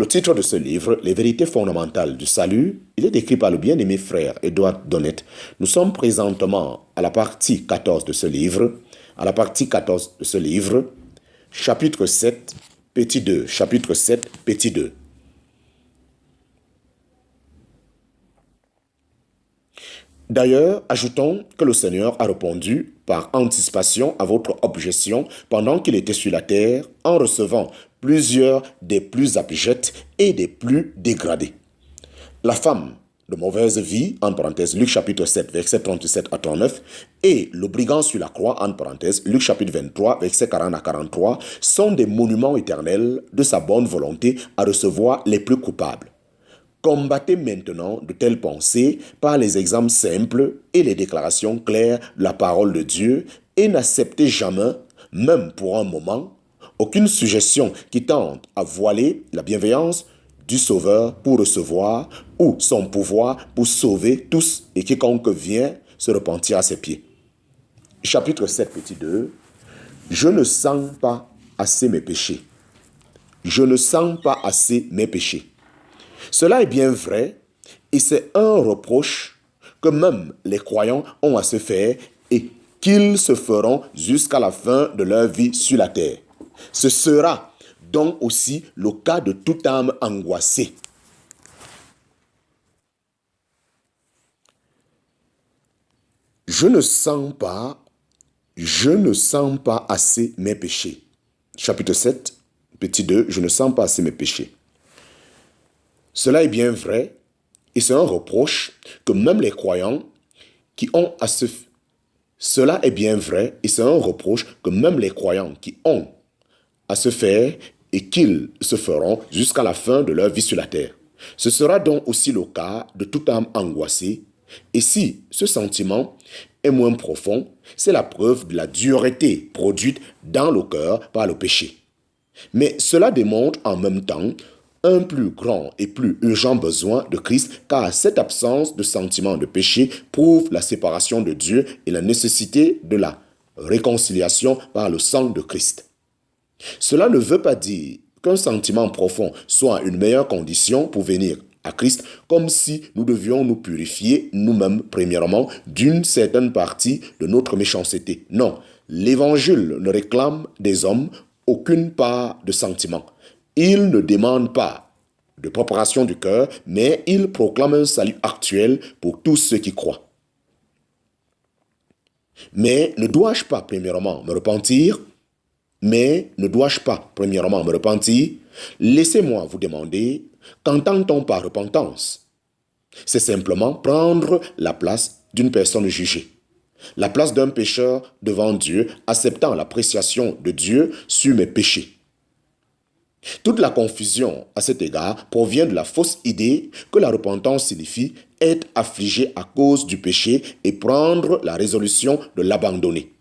Le titre de ce livre, Les vérités fondamentales du salut, il est écrit par le bien-aimé frère Edouard Donnet. Nous sommes présentement à la partie 14 de ce livre, chapitre 7, petit 2, chapitre 7, petit 2. D'ailleurs, ajoutons que le Seigneur a répondu par anticipation à votre objection pendant qu'il était sur la terre en recevant plusieurs des plus abjects et des plus dégradés. La femme de mauvaise vie, en parenthèse, Luc chapitre 7, versets 37 à 39, et le brigand sur la croix, en parenthèse, Luc chapitre 23, versets 40 à 43, sont des monuments éternels de sa bonne volonté à recevoir les plus coupables. Combattez maintenant de telles pensées par les exemples simples et les déclarations claires de la parole de Dieu et n'acceptez jamais, même pour un moment, aucune suggestion qui tente à voiler la bienveillance du Sauveur pour recevoir ou son pouvoir pour sauver tous et quiconque vient se repentir à ses pieds. Chapitre 7, petit 2. Je ne sens pas assez mes péchés. Je ne sens pas assez mes péchés. Cela est bien vrai et c'est un reproche que même les croyants ont à se faire et qu'ils se feront jusqu'à la fin de leur vie sur la terre. Ce sera donc aussi le cas de toute âme angoissée. Je ne sens pas assez mes péchés. Chapitre 7, petit 2, je ne sens pas assez mes péchés. Cela est bien vrai, et c'est un reproche que même les croyants qui ont à se faire et qu'ils se feront jusqu'à la fin de leur vie sur la terre. Ce sera donc aussi le cas de toute âme angoissée, et si ce sentiment est moins profond, c'est la preuve de la dureté produite dans le cœur par le péché. Mais cela démontre en même temps un plus grand et plus urgent besoin de Christ, car cette absence de sentiment de péché prouve la séparation de Dieu et la nécessité de la réconciliation par le sang de Christ. Cela ne veut pas dire qu'un sentiment profond soit une meilleure condition pour venir à Christ, comme si nous devions nous purifier nous-mêmes premièrement d'une certaine partie de notre méchanceté. Non, l'Évangile ne réclame des hommes aucune part de sentiment. Il ne demande pas de préparation du cœur, mais il proclame un salut actuel pour tous ceux qui croient. Mais ne dois-je pas premièrement me repentir? Laissez-moi vous demander, qu'entend-on par repentance? C'est simplement prendre la place d'une personne jugée, la place d'un pécheur devant Dieu, acceptant l'appréciation de Dieu sur mes péchés. Toute la confusion à cet égard provient de la fausse idée que la repentance signifie être affligé à cause du péché et prendre la résolution de l'abandonner.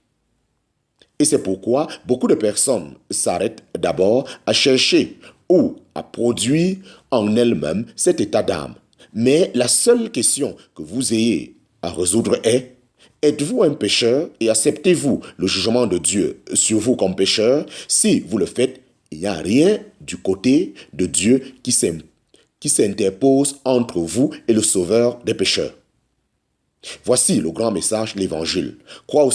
Et c'est pourquoi beaucoup de personnes s'arrêtent d'abord à chercher ou à produire en elles-mêmes cet état d'âme. Mais la seule question que vous ayez à résoudre est: êtes-vous un pécheur et acceptez-vous le jugement de Dieu sur vous comme pécheur? Si vous le faites, il n'y a rien du côté de Dieu qui s'interpose entre vous et le Sauveur des pécheurs. Voici le grand message de l'Évangile. Crois au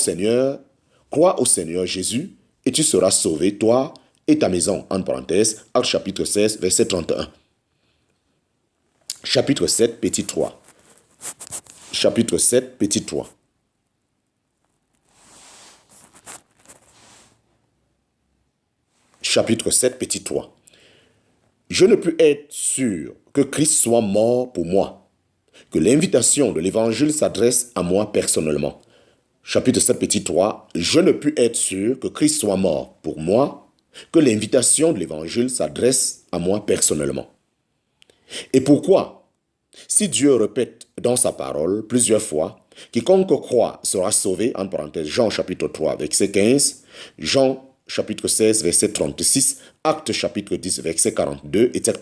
Seigneur Jésus et tu seras sauvé, toi et ta maison. En parenthèse, Actes chapitre 16, verset 31. Chapitre 7, petit 3. Chapitre 7, petit 3. Chapitre 7, petit 3. Je ne puis être sûr que Christ soit mort pour moi, que l'invitation de l'Évangile s'adresse à moi personnellement. Chapitre 7, petit 3. Je ne puis être sûr que Christ soit mort pour moi, que l'invitation de l'Évangile s'adresse à moi personnellement. Et pourquoi? Si Dieu répète dans sa parole plusieurs fois, quiconque croit sera sauvé, en parenthèse, Jean chapitre 3, verset 15, Jean chapitre 16, verset 36, Actes chapitre 10, verset 42, etc.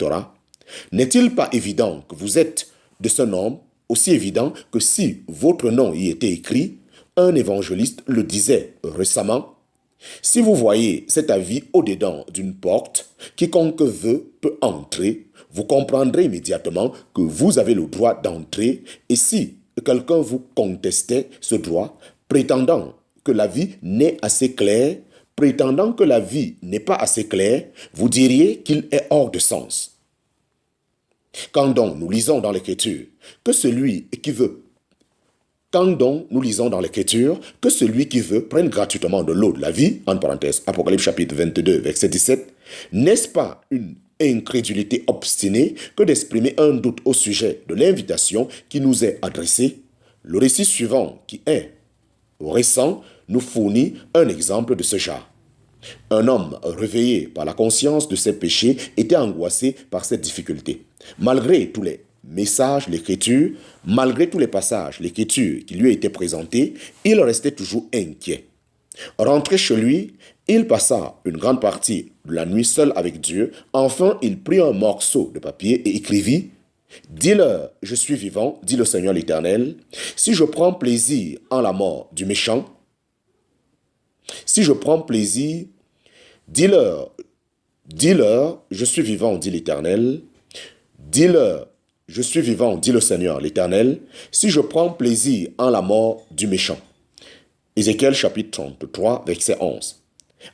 N'est-il pas évident que vous êtes de ce nombre, aussi évident que si votre nom y était écrit? Un évangéliste le disait récemment: si vous voyez cet avis au-dedans d'une porte, quiconque veut peut entrer, vous comprendrez immédiatement que vous avez le droit d'entrer et si quelqu'un vous contestait ce droit, prétendant que la vie n'est assez claire, prétendant que la vie n'est pas assez claire, vous diriez qu'il est hors de sens. Quand donc nous lisons dans l'Écriture que celui qui veut prenne gratuitement de l'eau de la vie, en parenthèse, Apocalypse chapitre 22, verset 17, n'est-ce pas une incrédulité obstinée que d'exprimer un doute au sujet de l'invitation qui nous est adressée? Le récit suivant, qui est récent, nous fournit un exemple de ce genre. Un homme réveillé par la conscience de ses péchés était angoissé par cette difficulté. Malgré tous les messages, l'écriture, malgré tous les passages, l'écriture qui lui a été présentée, il restait toujours inquiet. Rentré chez lui, il passa une grande partie de la nuit seul avec Dieu. Enfin, il prit un morceau de papier et écrivit « Dis-leur, je suis vivant, dit le Seigneur l'Éternel, si je prends plaisir en la mort du méchant, dis-leur, je suis vivant, dit l'Éternel. Dis-leur, je suis vivant, dit le Seigneur l'Éternel, si je prends plaisir en la mort du méchant. » Ézéchiel chapitre 33, verset 11.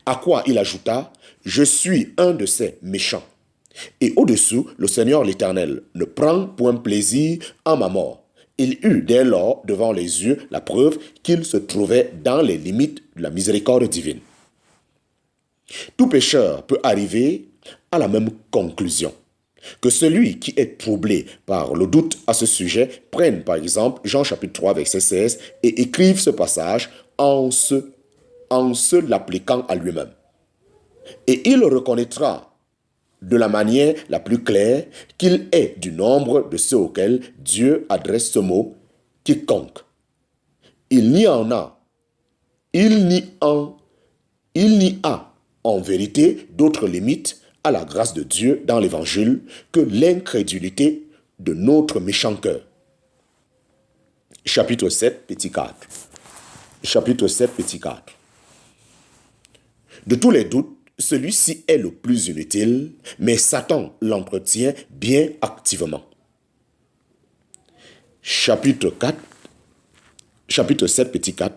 À quoi il ajouta, « Je suis un de ces méchants. » Et au-dessous, le Seigneur l'Éternel ne prend point plaisir en ma mort. Il eut dès lors devant les yeux la preuve qu'il se trouvait dans les limites de la miséricorde divine. Tout pécheur peut arriver à la même conclusion. Que celui qui est troublé par le doute à ce sujet prenne par exemple Jean chapitre 3 verset 16 et écrive ce passage en se l'appliquant à lui-même. Et il reconnaîtra de la manière la plus claire qu'il est du nombre de ceux auxquels Dieu adresse ce mot « quiconque ». Il n'y a en vérité d'autres limites à la grâce de Dieu dans l'Évangile que l'incrédulité de notre méchant cœur. Chapitre 7, petit 4. Chapitre 7, petit 4. De tous les doutes, celui-ci est le plus inutile, mais Satan l'entretient bien activement. Chapitre 7, petit 4.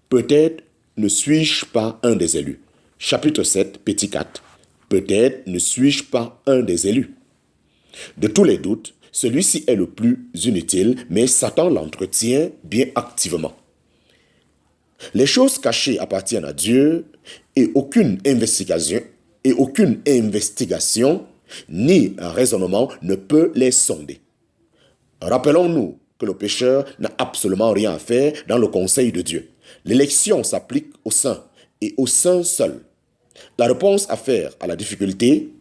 Peut-être ne suis-je pas un des élus. Chapitre 7, petit 4. Peut-être ne suis-je pas un des élus. De tous les doutes, celui-ci est le plus inutile, mais Satan l'entretient bien activement. Les choses cachées appartiennent à Dieu et aucune investigation ni un raisonnement ne peut les sonder. Rappelons-nous que le pécheur n'a absolument rien à faire dans le conseil de Dieu. L'élection s'applique aux saints et aux saints seuls. La réponse à faire à la difficulté,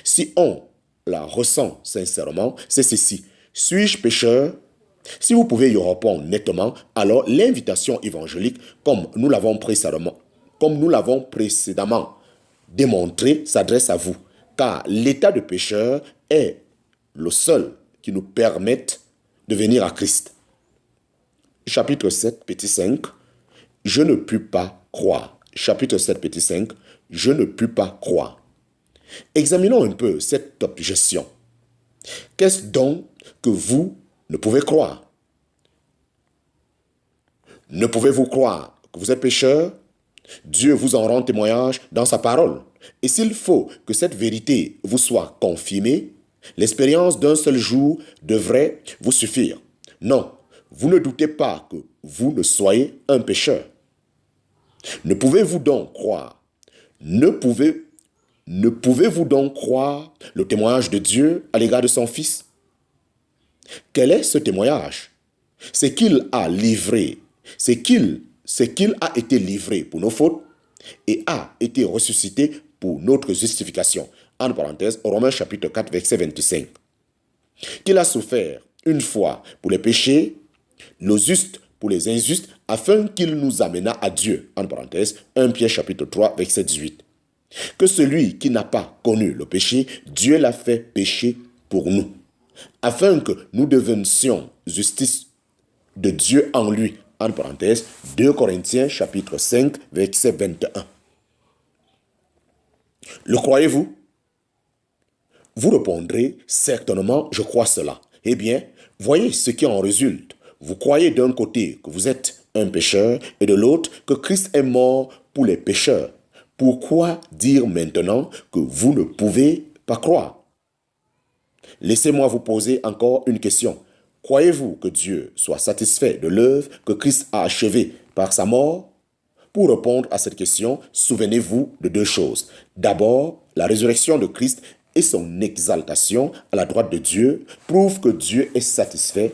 si on la ressent sincèrement, c'est ceci. Suis-je pécheur? Si vous pouvez y répondre nettement, alors l'invitation évangélique, comme nous l'avons précédemment démontré, s'adresse à vous, car l'état de pécheur est le seul qui nous permette de venir à Christ. Chapitre 7, petit 5, je ne puis pas croire. Chapitre 7, petit 5, je ne puis pas croire. Examinons un peu cette objection. Qu'est-ce donc que vous ne pouvez croire? Ne pouvez-vous croire que vous êtes pécheur? Dieu vous en rend témoignage dans sa parole. Et s'il faut que cette vérité vous soit confirmée, l'expérience d'un seul jour devrait vous suffire. Non, vous ne doutez pas que vous ne soyez un pécheur. Ne pouvez-vous donc croire le témoignage de Dieu à l'égard de son Fils? Quel est ce témoignage? C'est qu'il a été livré pour nos fautes et a été ressuscité pour notre justification. En parenthèse, Romains chapitre 4, verset 25. Qu'il a souffert une fois pour les péchés, le juste pour les injustes, afin qu'il nous amena à Dieu. En parenthèse, 1 Pierre chapitre 3, verset 18. Que celui qui n'a pas connu le péché, Dieu l'a fait pécher pour nous, afin que nous deventions justice de Dieu en lui. En parenthèse, 2 Corinthiens chapitre 5, verset 21. Le croyez-vous? Vous répondrez, certainement, je crois cela. Eh bien, voyez ce qui en résulte. Vous croyez d'un côté que vous êtes un pécheur et de l'autre que Christ est mort pour les pécheurs. Pourquoi dire maintenant que vous ne pouvez pas croire? Laissez-moi vous poser encore une question. Croyez-vous que Dieu soit satisfait de l'œuvre que Christ a achevée par sa mort? Pour répondre à cette question, souvenez-vous de deux choses. D'abord, la résurrection de Christ et son exaltation à la droite de Dieu prouvent que Dieu est satisfait